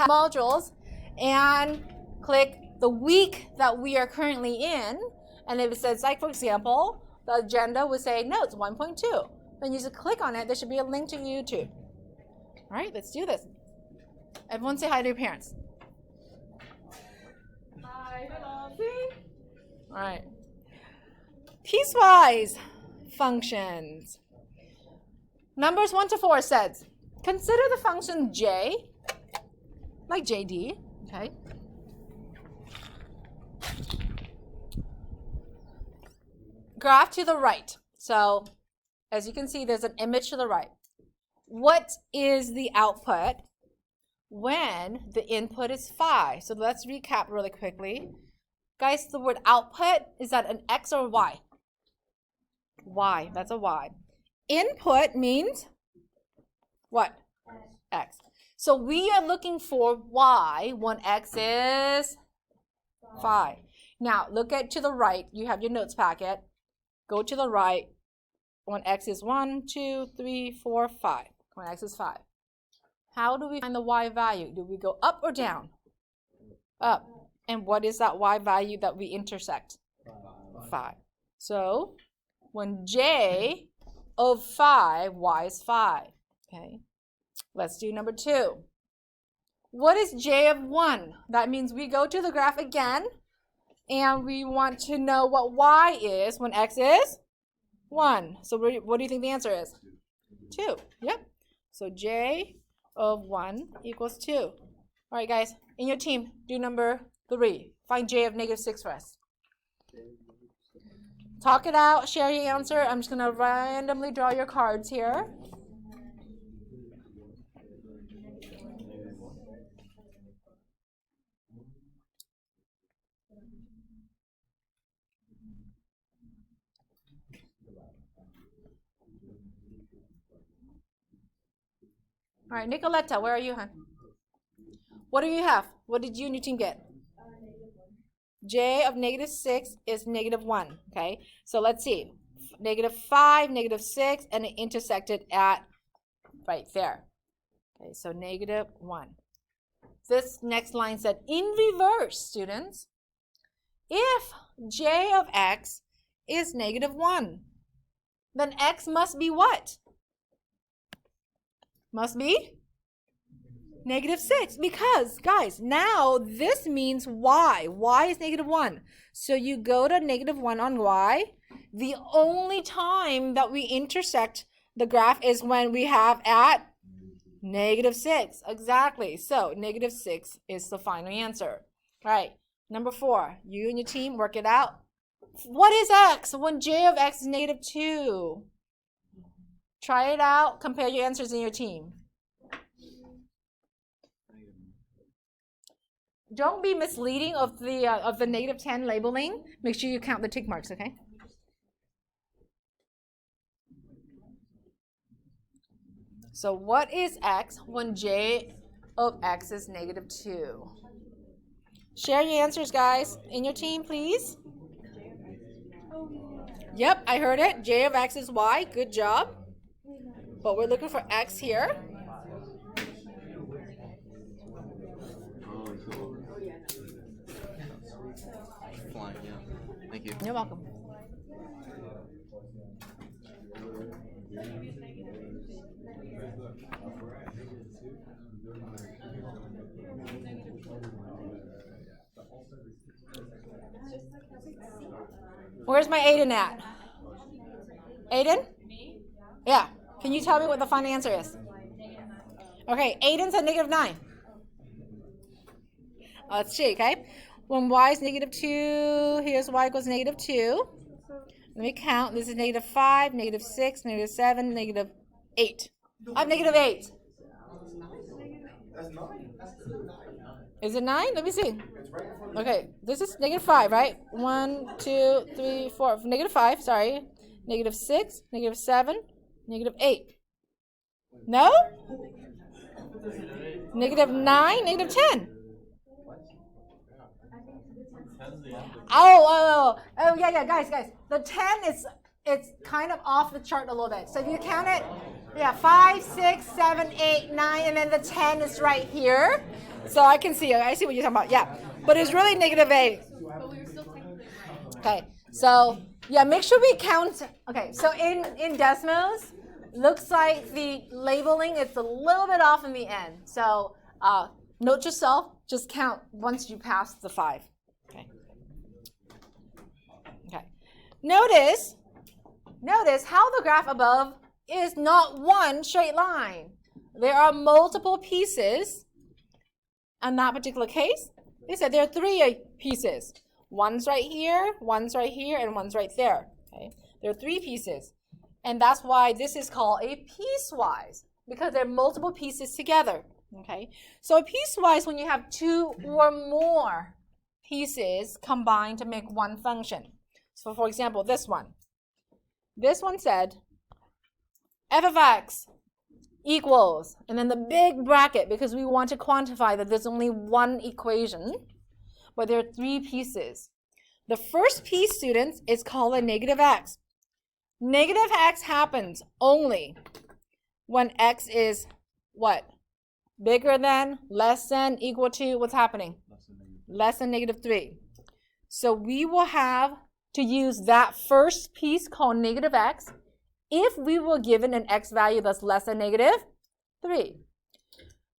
modules and click the week that we are currently in. And if it says, like, for example, the agenda would say notes 1.2. Then you just click on it. There should be a link to YouTube. All right, let's do this. Everyone say hi to your parents. Hi, hello. See? All right. Piecewise functions. Numbers 1 to 4 says, consider the function j, like jd, okay? Graph to the right. So, as you can see, there's an image to the right. What is the output when the input is 5? So let's recap really quickly. Guys, the word output, is that an X or a Y? Y, that's a Y. Input means what? X. So we are looking for Y when X is 5. Now, look at to the right. You have your notes packet. Go to the right when X is 1, 2, 3, 4, 5. When X is 5. How do we find the Y value? Do we go up or down? Up. And what is that Y value that we intersect? 5. So, when J of 5, Y is 5. Okay. Let's do number 2. What is J of 1? That means we go to the graph again, and we want to know what Y is when X is 1. So what do you think the answer is? 2. Yep. So J of 1 equals 2. All right, guys. In your team, do number 3. Find J of -6 for us. Talk it out. Share your answer. I'm just going to randomly draw your cards here. All right, Nicoletta, where are you, hon? What do you have? What did you and your team get? J of -6 is -1, okay? So let's see. -5, -6, and it intersected at right there. Okay, so -1. This next line said, in reverse, students, if J of X is -1, then X must be what? Must be -6, because, guys, now this means Y. Y is -1. So you go to -1 on Y. The only time that we intersect the graph is when we have at -6. Exactly. So -6 is the final answer. All right. Number 4. You and your team work it out. What is X when J of X is -2? Try it out. Compare your answers in your team. Don't be misleading of the -10 labeling. Make sure you count the tick marks, okay? So what is X when J of X is -2? Share your answers, guys, in your team, please. Yep, I heard it. J of X is Y. Good job. But we're looking for X here. Thank you. You're welcome. Where's my Aiden at? Aiden? Yeah. Can you tell me what the final answer is? Okay, Aiden said -9. Let's see, okay? When Y is -2, here's Y equals -2. Let me count. This is -5, -6, -7, -8. I'm -8. Is it 9? Let me see. Okay, this is -5, right? 1, 2, 3, 4. -5, sorry. -6, -7, -8. No? -9, -10. Oh, yeah, guys. The 10 is, it's kind of off the chart a little bit. So if you count it Yeah, 5, 6, 7, 8, 9, and then the 10 is right here. So I can see, I see what you're talking about, yeah. But it's really negative 8. Okay, so yeah, make sure we count. Okay, so in Desmos, looks like the labeling is a little bit off in the end. So note yourself, just count once you pass the 5. Okay. Okay. Notice how the graph above is not one straight line. There are multiple pieces. In that particular case, they said there are 3 pieces. One's right here, and one's right there. Okay? There are 3 pieces. And that's why this is called a piecewise, because there are multiple pieces together. Okay? So a piecewise when you have 2 or more pieces combined to make one function. So for example, this one. This one said f of x equals, and then the big bracket, because we want to quantify that there's only one equation, but there are 3 pieces. The first piece, students, is called a negative x. Negative x happens only when x is what? Bigger than, less than, equal to, what's happening? Less than negative 3. So we will have to use that first piece called negative x if we were given an x value that's less than negative 3.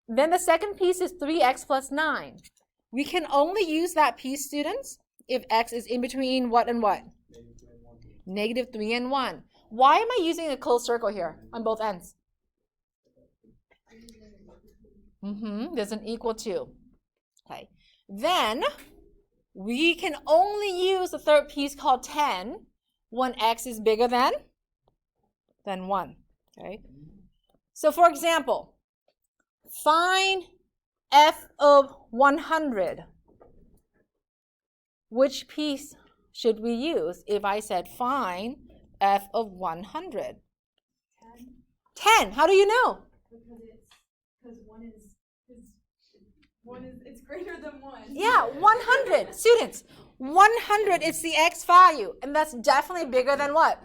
Then the second piece is 3x plus 9. We can only use that piece, students, if x is in between what and what? Negative 3 and 1. Why am I using a closed circle here on both ends? There's an equal to. Okay. Then we can only use the third piece called 10 when x is bigger than 1. Okay. So for example, find f of 100. Which piece should we use if I said find f of 100? 10. How do you know? Because it's greater than 1. Yeah, 100. Students, 100 is the x value, and that's definitely bigger than what?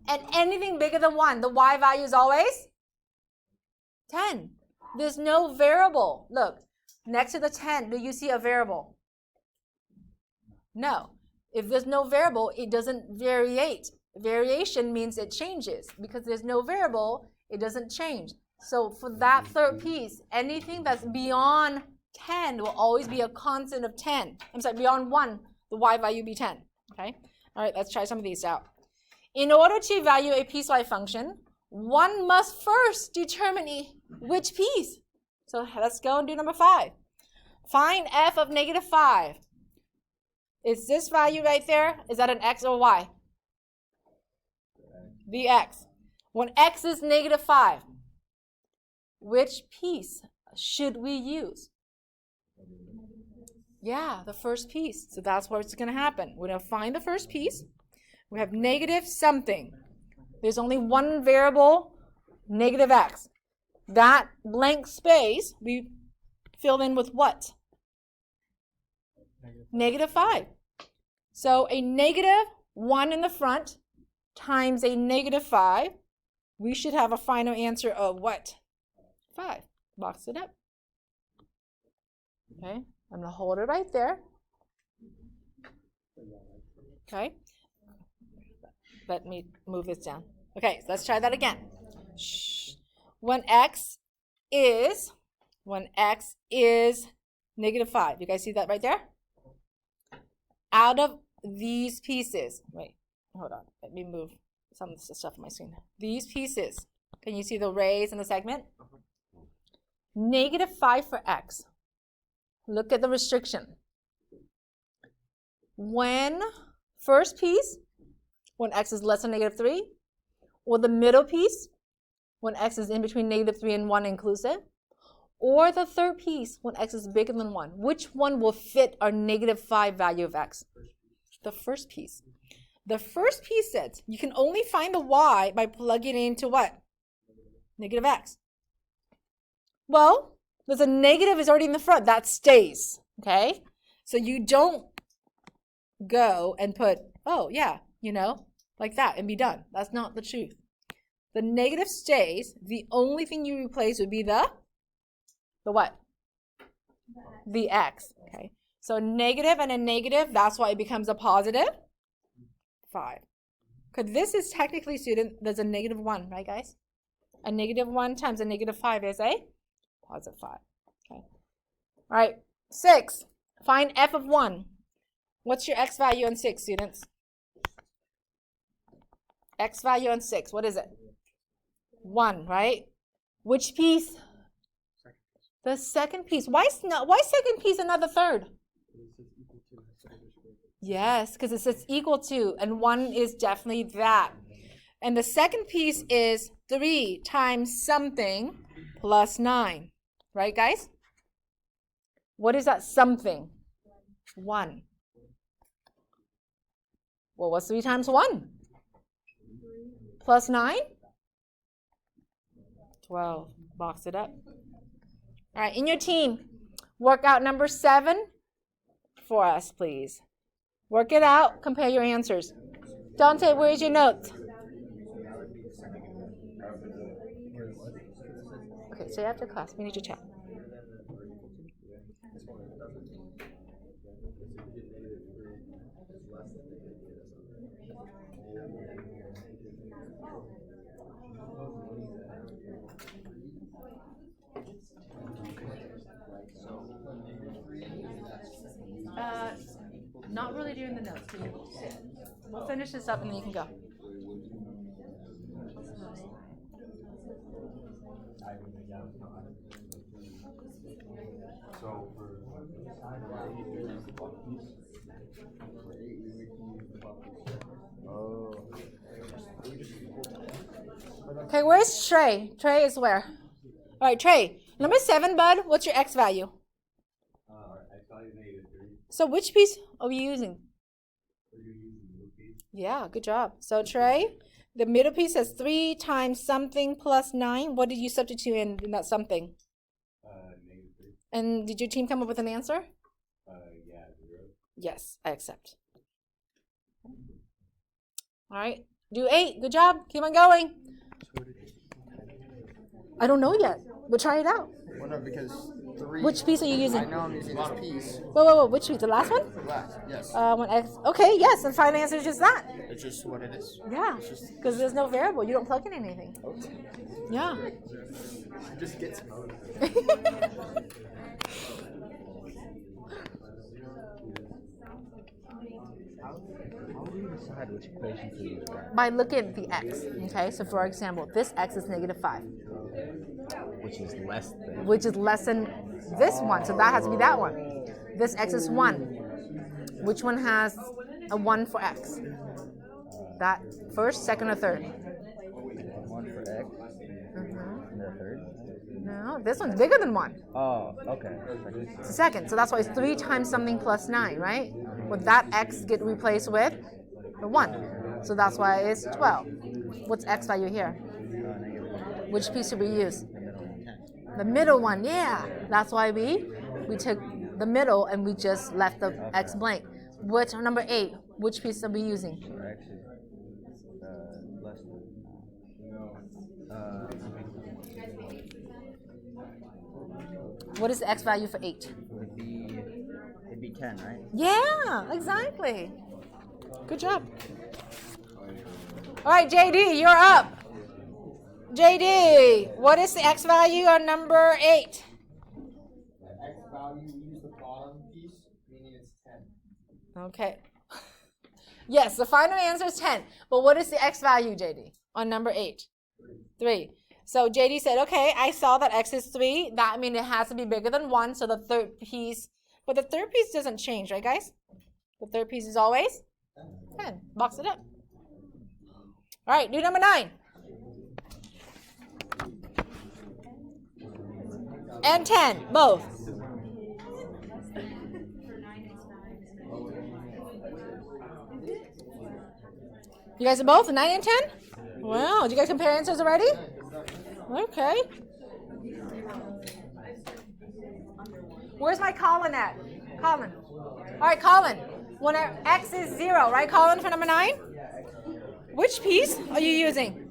And anything bigger than 1, the y value is always 10. There's no variable. Look, next to the 10, do you see a variable? No. If there's no variable, it doesn't variate. Variation means it changes. Because there's no variable, it doesn't change. So for that third piece, anything that's beyond 10 will always be a constant of 10. I'm sorry, beyond 1, the y value will be 10. Okay? All right, let's try some of these out. In order to evaluate a piecewise function, one must first determine which piece. So let's go and do number 5. Find f of negative 5. Is this value right there? Is that an x or y? The x. When x is negative 5, which piece should we use? Yeah, the first piece. So that's what's going to happen. We're going to find the first piece. We have negative something. There's only one variable, negative x. That blank space we fill in with what? Negative 5. So a negative 1 in the front times a negative 5, we should have a final answer of what? 5. Box it up. Okay, I'm going to hold it right there. Okay, let me move this down. Okay, so let's try that again. Shh. When x is negative 5, you guys see that right there? Out of these pieces, wait, hold on, let me move some of the stuff on my screen. These pieces, can you see the rays in the segment? Negative 5 for x. Look at the restriction. When first piece, when x is less than negative 3, or the middle piece, when x is in between negative 3 and 1 inclusive, or the third piece, when x is bigger than 1. Which one will fit our negative 5 value of x? The first piece. The first piece says you can only find the y by plugging it into what? Negative x. Well, there's a negative is already in the front. That stays, okay? So you don't go and put, oh, yeah, you know, like that and be done. That's not the truth. The negative stays. The only thing you replace would be the what? The x. Okay. So negative and a negative, that's why it becomes a positive 5. Because this is technically, student, there's a negative 1, right, guys? A negative 1 times a negative 5 is a positive 5. Okay. All right. 6. Find f of 1. What's your x value on 6, students? X value on 6. What is it? 1, right? Which piece? The second piece. Why second piece and not the third? Yes, because it says equal to, and 1 is definitely that. And the second piece is 3 times something plus 9. Right, guys? What is that something? 1. Well, what's 3 times 1? Plus 9? 12. Box it up. All right, in your team, work out number 7 for us, please. Work it out. Compare your answers. Dante, where's your notes? Okay, so after class, we need to chat. Not really doing the notes. We'll finish this up and then you can go. Okay, where's Trey? Trey is where? All right, Trey. Number 7, bud. What's your x value? So which piece are we using? Yeah, good job. So Trey, the middle piece says 3 times something plus 9. What did you substitute in that something? -3. And did your team come up with an answer? Yeah, 0. Yes, I accept. All right, do 8. Good job. Keep on going. I don't know yet. We'll try it out. Well, no, because 3. Which piece are you using? I know I'm using this piece. Whoa. Which piece? The last one? Last, yes. When x. Okay, yes. The final answer is just that. It's just what it is. Yeah, because there's no variable. You don't plug in anything. Okay. Yeah. Just gets How do you decide which equation to use? By looking at the x. Okay, so for example, this x is -5. Which is less than. Which is less than this one, so that has to be that one. This x is 1. Which one has a 1 for x? That first, second, or third? 1 for x. And the third. No, this one's bigger than 1. Oh, okay. It's a second, so that's why it's 3 times something plus 9, right? Would that x get replaced with the 1? So that's why it's 12. What's x value here? Which piece should we use? The middle one, yeah. That's why we took the middle and we just left the x blank. Which number 8? Which piece are we using? X is less than. What is the x value for 8? It'd be 10, right? Yeah, exactly. Good job. All right, JD, you're up. JD, what is the x value on number 8? The x value, we use the bottom piece, meaning it's 10. Okay. Yes, the final answer is 10. But what is the x value, JD, on number 8? 3. So JD said, okay, I saw that x is 3. That means it has to be bigger than 1. So the third piece, but the third piece doesn't change, right, guys? The third piece is always 10. Box it up. All right, do number 9. And 10, both. You guys are both 9 and 10? Wow, did you guys compare answers already? Okay. Where's my Colin at? Colin. All right, Colin. When our x is 0, right, Colin, for number 9? Which piece are you using?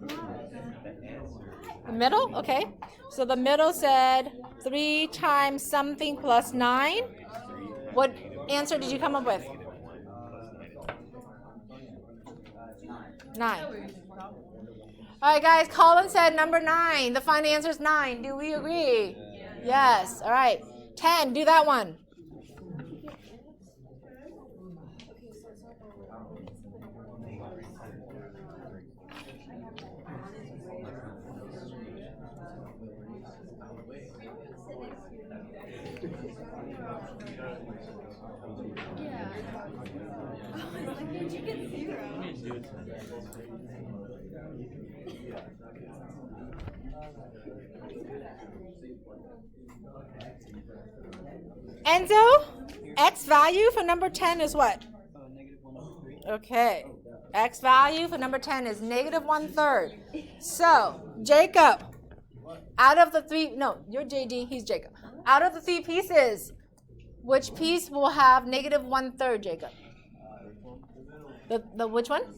The middle? Okay. So the middle said 3 times something plus 9. What answer did you come up with? 9. All right, guys. Colin said number 9. The final answer is 9. Do we agree? Yes. All right. 10. Do that one. Did you get 0? Enzo, x value for number 10 is what? Okay. X value for number 10 is negative 1/3. So, Jacob, out of the 3, no, you're JD, he's Jacob. Out of the 3 pieces, which piece will have negative 1/3, Jacob? The which one?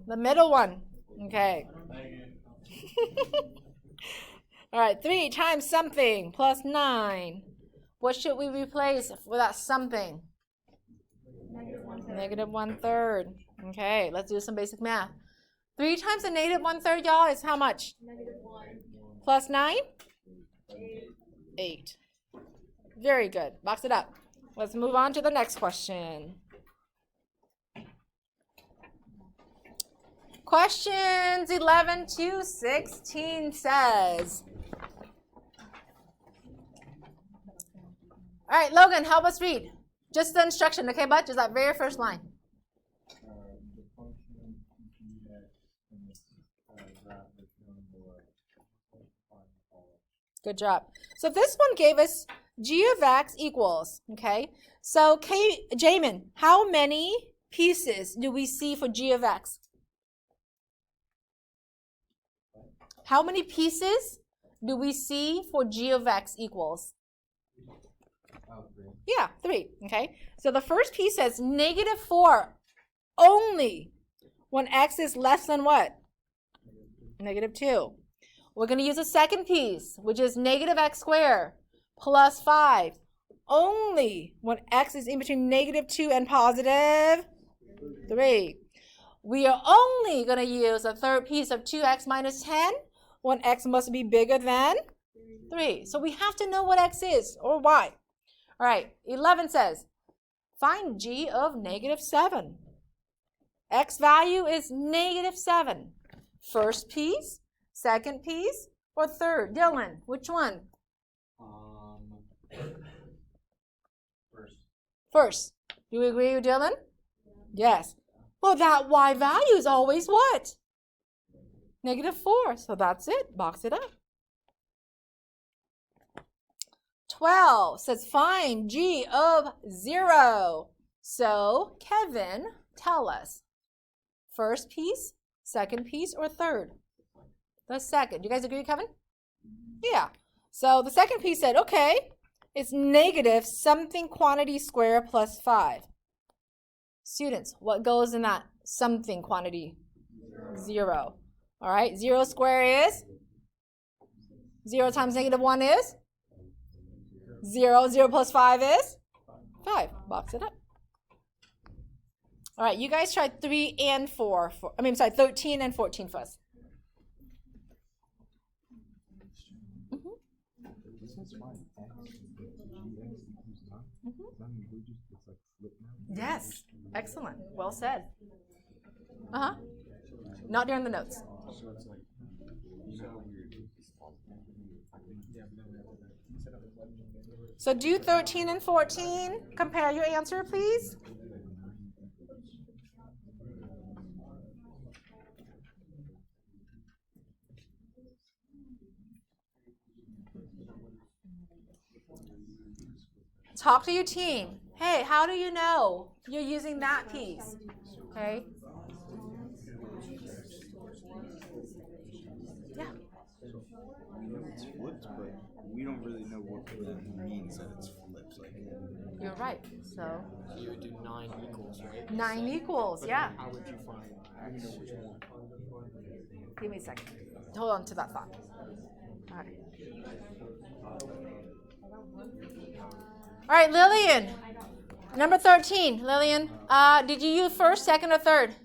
The middle one. Okay. All right, 3 times something plus 9. What should we replace with that something? Negative 1/3. Okay, let's do some basic math. 3 times a negative 1/3, y'all, is how much? -1. Plus 9? 8. Very good. Box it up. Let's move on to the next question. Questions 11 to 16 says. All right, Logan, help us read. Just the instruction, okay, bud? Just that very first line. The function dx in this graph is shown below. Good job. So this one gave us g of x equals, okay? So Jamin, how many pieces do we see for g of x? How many pieces do we see for g of x equals? Yeah, 3, okay? So the first piece says negative 4 only when x is less than what? Negative 2. We're going to use a second piece, which is negative x squared plus 5 only when x is in between negative 2 and positive 3. We are only going to use a third piece of 2x minus 10 when x must be bigger than 3. So we have to know what x is or y. All right, 11 says, find g of negative 7. X value is negative 7. First piece, second piece, or third? Dylan, which one? First. First. Do you agree with Dylan? Yes. Well, that y value is always what? Negative 4. So that's it. Box it up. 12 says find g of 0. So, Kevin, tell us. First piece, second piece, or third? The second. You guys agree, Kevin? Yeah. So the second piece said, okay, it's negative something quantity square plus 5. Students, what goes in that something quantity? 0. All right, 0 squared is? 0 times negative 1 is? 0. 0 plus 5 is? 5. Box it up. All right, you guys try 3 and 4. 13 and 14 first. Yes, excellent. Well said. Uh-huh. Not during the notes. So do 13 and 14. Compare your answer, please. Talk to your team. Hey, how do you know you're using that piece? Okay. Yeah. We know it's flipped, but we don't really know what that means that it's flipped. Like, You're right. So You would do 9 equals, right? 9 equals, yeah. How would you find x? Give me a second. hold on to that thought. All right. All right, Lillian. Number 13, Lillian. Did you use first, second, or third?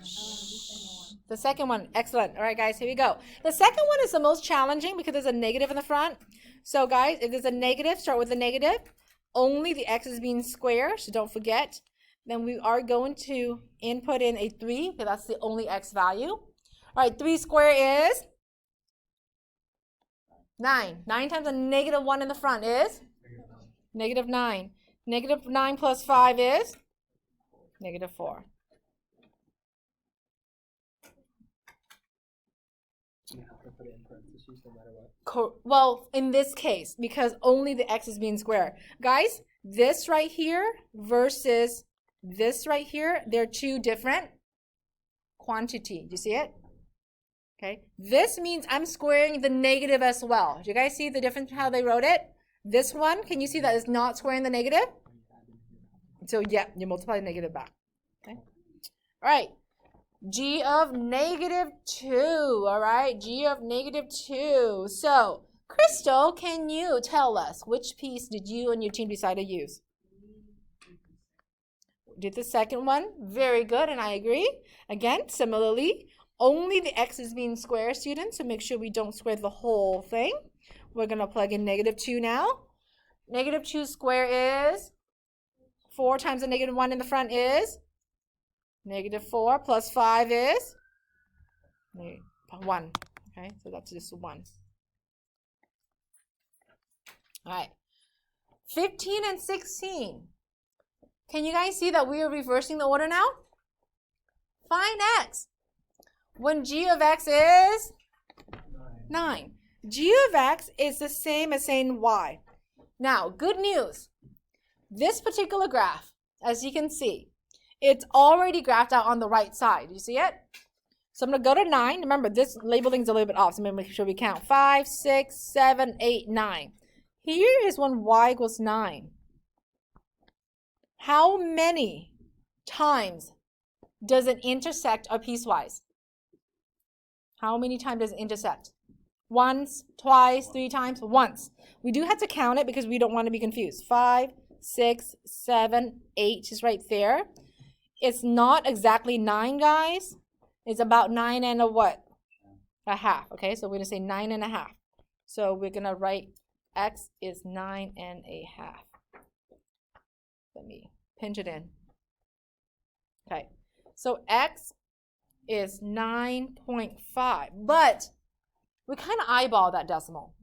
Shh. The second one. Excellent. All right, guys, here we go. The second one is the most challenging because there's a negative in the front. So, guys, if there's a negative, start with the negative. Only the x is being squared, so don't forget. Then we are going to input in a 3, because that's the only x value. All right, 3 squared is 9. 9 times a negative 1 in the front is negative 9. Negative 9 plus 5 is negative 4. You have to put it in parentheses no matter what. Well, in this case, because only the x is being squared. Guys, this right here versus this right here, they're two different quantity. Do you see it? Okay. This means I'm squaring the negative as well. Do you guys see the difference how they wrote it? This one, can you see that it's not squaring the negative? So, yeah, you multiply the negative back. Okay. All right. G of negative 2. All right. G of negative 2. So, Crystal, can you tell us which piece did you and your team decide to use? Did the second one. Very good, and I agree. Again, similarly, only the x is being squared, students, so make sure we don't square the whole thing. We're going to plug in negative 2 now. Negative 2 square is 4 times the negative 1 in the front is negative 4 plus 5 is 1. Okay, so that's just 1. All right. 15 and 16. Can you guys see that we are reversing the order now? Find x. When g of x is 9. G of x is the same as saying y. Now, good news. This particular graph, as you can see, it's already graphed out on the right side. You see it? So I'm going to go to 9. Remember, this labeling is a little bit off, so I'm going to make sure we count. 5, 6, 7, 8, 9. Here is when y equals 9. How many times does it intersect or piecewise? How many times does it intersect? Once, twice, 3 times, once. We do have to count it because we don't want to be confused. 5, 6, 7, 8 is right there. It's not exactly 9, guys. It's about 9 and a what? A half. Okay, so we're going to say 9 and a half. So we're going to write x is 9 and a half. Let me pinch it in. Okay, so x is 9.5, but we kind of eyeball that decimal.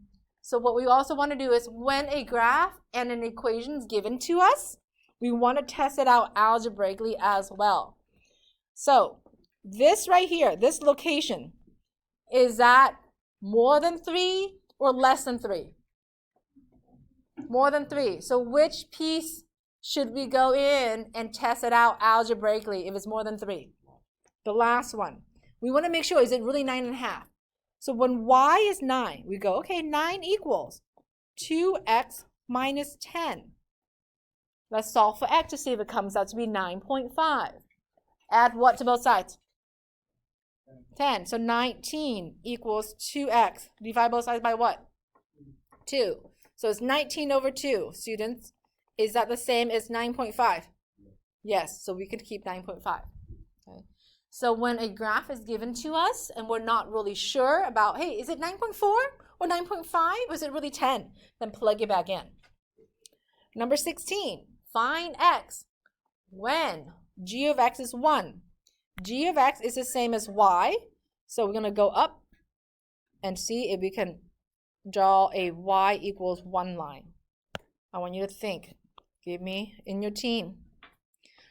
So what we also want to do is when a graph and an equation is given to us, we want to test it out algebraically as well. So this right here, this location, is that more than 3 or less than 3? More than 3. So which piece should we go in and test it out algebraically if it's more than 3? The last one. We want to make sure, is it really 9.5? So when y is 9, we go, okay, 9 equals 2x minus 10. Let's solve for x to see if it comes out to be 9.5. Add what to both sides? 10. So 19 equals 2x. Divide both sides by what? 2. So it's 19 over 2. Students, is that the same as 9.5? Yes, so we could keep 9.5. Okay. So when a graph is given to us and we're not really sure about, hey, is it 9.4 or 9.5? Or is it really 10? Then plug it back in. Number 16, find x when g of x is 1. G of x is the same as y. So we're going to go up and see if we can draw a y equals 1 line. I want you to think. Give me in your team.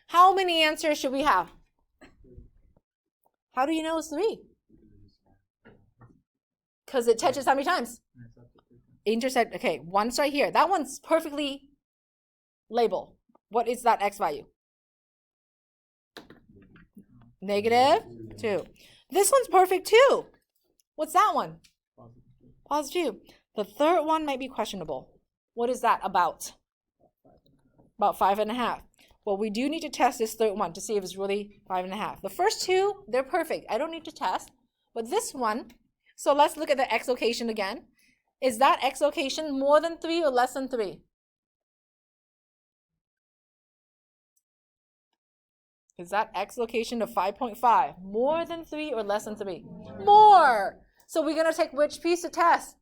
How many answers should we have? How do you know it's 3? Because it touches how many times? Intersect. Okay, one's right here. That one's perfectly labeled. What is that x value? Negative 2. This one's perfect too. What's that one? Positive 2. The third one might be questionable. What is that about? About 5.5. Well, we do need to test this third one to see if it's really 5.5. The first two, they're perfect. I don't need to test. But this one, so let's look at the x location again. Is that x location more than 3 or less than 3? Is that x location of 5.5 more than 3 or less than 3? More! So we're going to take which piece to test?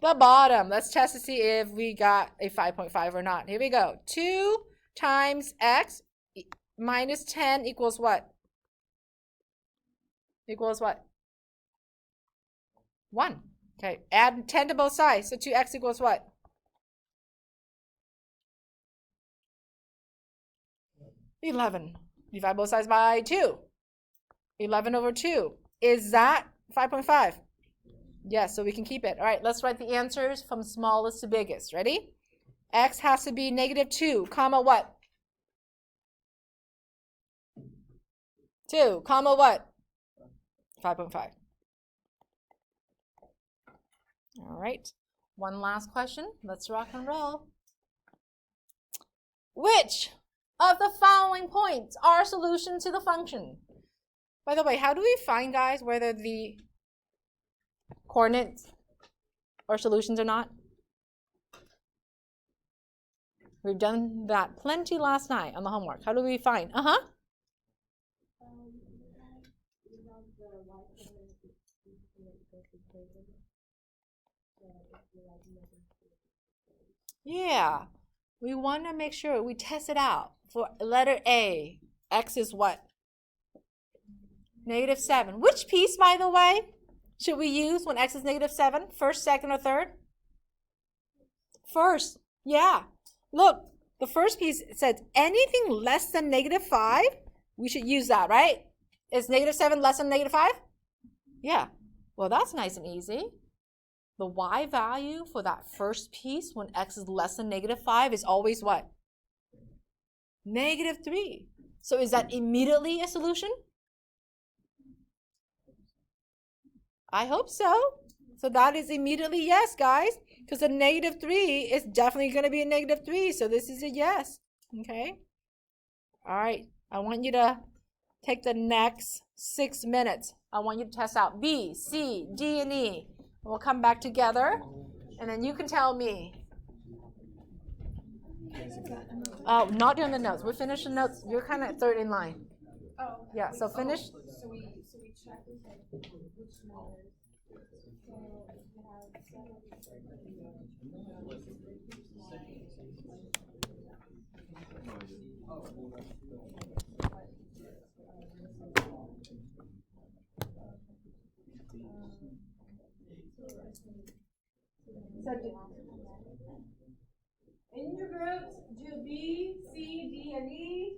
The bottom. Let's test to see if we got a 5.5 or not. Here we go. 2 times x minus 10 equals what? Equals what? 1. Okay, add 10 to both sides. So 2x equals what? 11. Divide both sides by 2. 11 over 2. Is that 5.5? Yes, so we can keep it. All right, let's write the answers from smallest to biggest. Ready? X has to be negative 2, comma what? 2, comma what? 5.5. All right, one last question. Let's rock and roll. Which of the following points are a solution to the function? By the way, how do we find, guys, whether the coordinates or solutions or not? We've done that plenty last night on the homework. How do we find? Yeah, we want to make sure we test it out. For letter A, x is what? Negative 7. Which piece, by the way, should we use when x is negative 7? First, second, or third? First. Yeah. Look, the first piece says anything less than negative 5, we should use that, right? Is negative 7 less than negative 5? Yeah. Well, that's nice and easy. The y value for that first piece when x is less than negative 5 is always what? Negative 3. So is that immediately a solution? I hope so. So that is immediately yes, guys, because the negative 3 is definitely going to be a negative 3. So this is a yes. Okay. All right. I want you to take the next 6 minutes. I want you to test out B, C, D, and E. We'll come back together, and then you can tell me. Not doing the notes. We finished the notes. You're kind of third in line. Oh. Yeah, so finish. So we check which numbers. So in your groups, do B, C, D, and E.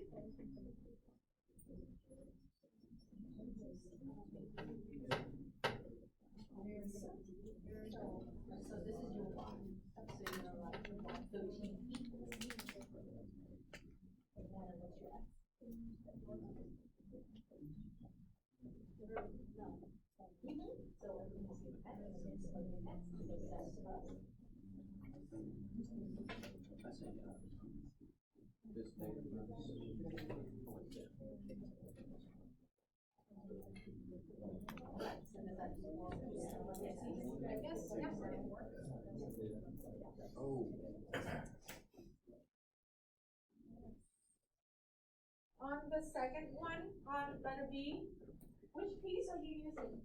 On the second one, on letter B, which piece are you using?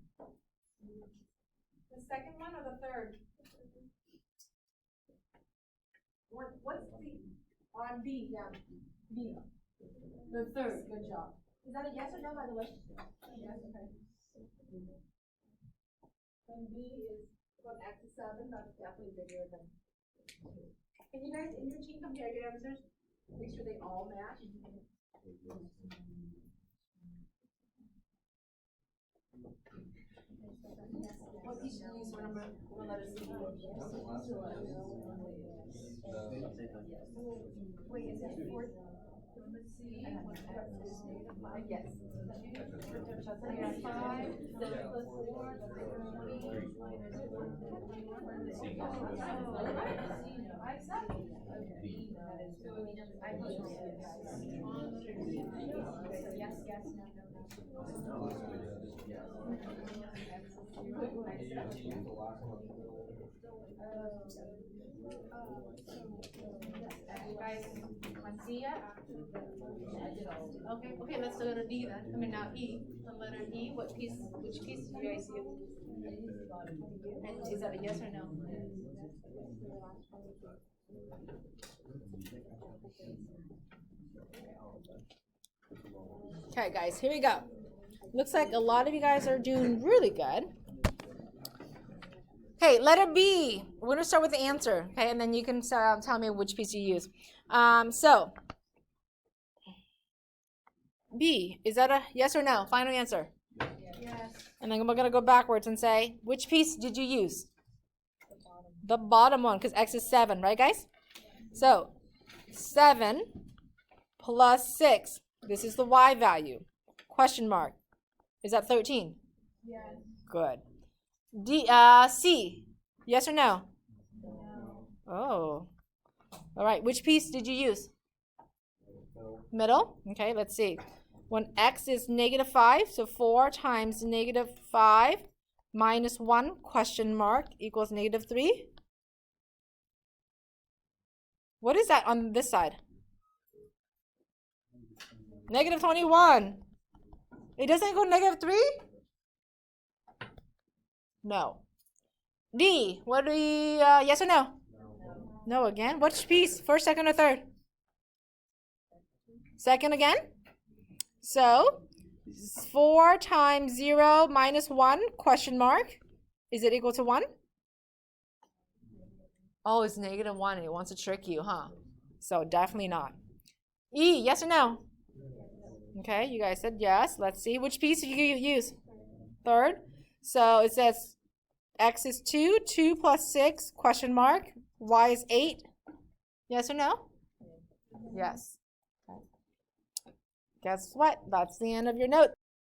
The second one or the third? What's the, on B, yeah, B. The third, good job. Is that a yes or no, by the way? Yes, okay. And B is from X to 7, that's definitely bigger than 2. Can you guys in your team compare your answers? Make sure they all match. What piece do you use for number one letter C? Wait, is it 4? Yes. Guys, on C yet? Okay, let's go to D then. I mean, now E. The letter E. Which piece do you guys use? And is that a yes or no? Okay, guys, here we go. Looks like a lot of you guys are doing really good. Okay, letter B. We're going to start with the answer, okay? And then you can tell me which piece you use. So, B, is that a yes or no? Final answer. Yes. And then we're going to go backwards and say, which piece did you use? The bottom one, because X is 7, right, guys? So, 7 plus 6. This is the Y value. Question mark. Is that 13? Yes. Good. C. Yes or no? No. Oh. All right. Which piece did you use? Middle. Okay, let's see. When X is -5, so 4 times -5 minus 1 question mark equals -3. What is that on this side? -21. It doesn't go -3? No. D. What do we, yes or no? No again. Which piece? First, second, or third? Second again. So, 4 times 0 minus 1, question mark. Is it equal to 1? Oh, it's -1 and it wants to trick you, huh? So, definitely not. E, yes or no? Okay, you guys said yes. Let's see. Which piece do you use? Third. So, it says X is 2, 2 plus 6, question mark. Y is 8. Yes or no? Yes. Okay. Guess what? That's the end of your note.